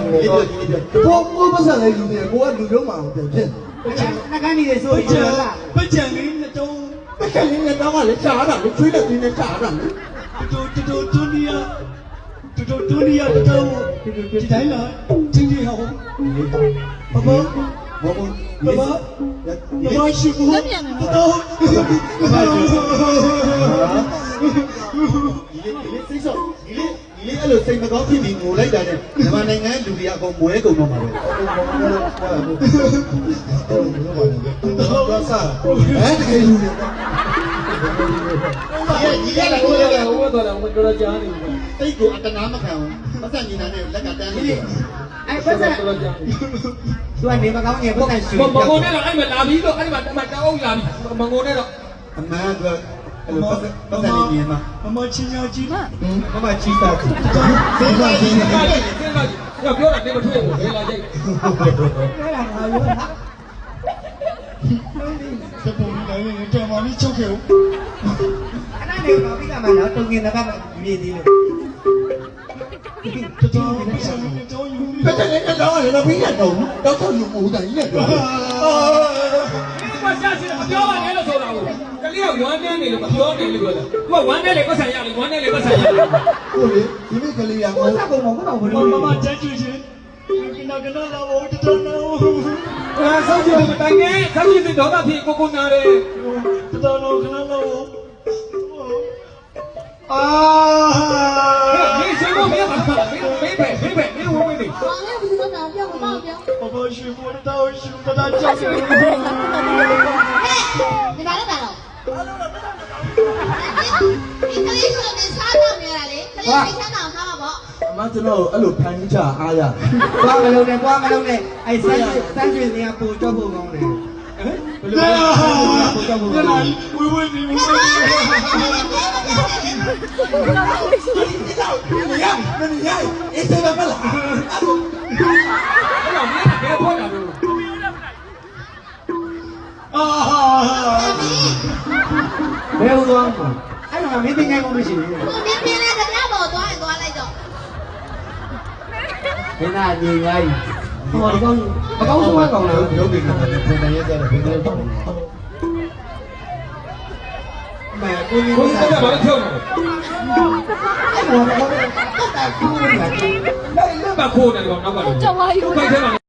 我不是来录的，我录了嘛，对不对？那看你的手艺了。不讲你那种，不讲你那当然你家长，你吹了你那家长。这里啊，这里啊，这台了，今天好，爸爸。爸爸师傅，你အဲ့လိုစိတ်မကောင်းဖြစ်ပြီးငိုလိုက်တာနဲ့မြန်မာနိုင်ငံလူတွေအကုန်မွဲကုန်တော့မှာပဲတော့စားဟဲ့တကယ်လူတွေညီရလာဦးလာဦးတော့လာဦးတော့ကြားနေပြီတိတ်ကိုအတနာမခံဘူးပတ်စံညီနာနဲ့လက်ကတန်းနေတယ်အဲ့ပတ်စံသူကနေမကောင်းငယ်ပတ်စံရှူမငုံနဲ့တော့အဲ့မှာလာပြီးတော့အဲ့မှာတမတောင်းလာပြီးမငုံနဲ့တော့အမှန်ကအဲ့လိုပတ်စံနေနေမှာမမချင်းညာကြီးမမချီတာကြီးစေးပါကြီးပြောတာနေမထွက်ဘူးလေလာကြိုက်အဲ့ဒါငါပြောတာစပုံလေးလည်းတော်မှမချုပ်ခဲ့ဘူးအဲ့ဒါနေတော့ပြီးကမှတော့တုံငင်တပတ်မြေသေးလို့တော်ပတ်စံနေတော့ယူပတ်စံနေတော့လည်းပြီးရတော့တော့ယူမှုတိုင်းနဲ့ပြောဘာရှာစီမပြောပါနဲ့လို့ဆိုတာကိုကလေးကဝမ်းနေနေလို့မပြောနေလို့ပြောတာသူကဝမ်းနေလေပတ်စံရလေဝမ်းနေလေပတ်စံရလေဟုတ်လေဒီနေ့ကလေးကဟိုစကုန်မဟုတ်တော့ဘူးမမချမ်းချူချင်းကနလာဘောတတော်နော်အဲ့ဆောက်ကြည့်တိုင်နေဆောက်ကြည့်တဲ့ဒေါသဖြစ်ကိုနာတယ်တော်နော်ခဏနော်你谁我没办法，没你我问你。王爷不是说哪标不哪标？爸爸师傅的道师傅他教给我。嘿，你哪里来了？你可以说你啥都没来的，可以没看到啥不？အမကျွန်တော်အဲ့လိုဖန်ချအားရသွားမလုံးနဲ့သွားမလုံးနဲ့အဲ့စမ်းကျွေးနေပူကြောက်ဖို့ကောင်းတယ်ဘယ်လိုပူကြောက်ဖို့ကောင်းလဲဝေးဝေးနေဝေးဝေးနေရအေးစမ်းပါလားအဲ့တော့မင်းကဘယ်ပေါ်လာလို့ဘယ်လိုသွားမှာအဲ့တော့မင်းတင်ငယ်ကောင်းမရှိဘူး我明天那个要不我多来着。ဘယ်နာညီငိုင်းဟောဒီကောင်းမကောင်းဆုံးကောင်းလားရုပ်တွေကလည်းပြန်နေရတယ်ဘယ်လိုပေါ့မဲကိုကြီးကိုယ်ကဘာလို့ဖြုတ်လဲအဲ့တော့တော့တာကူးနေတာလက်မခိုးတယ်ကောင်နောက်ကလို့ကြောက်ပါယူခိုက်ထဲမှာ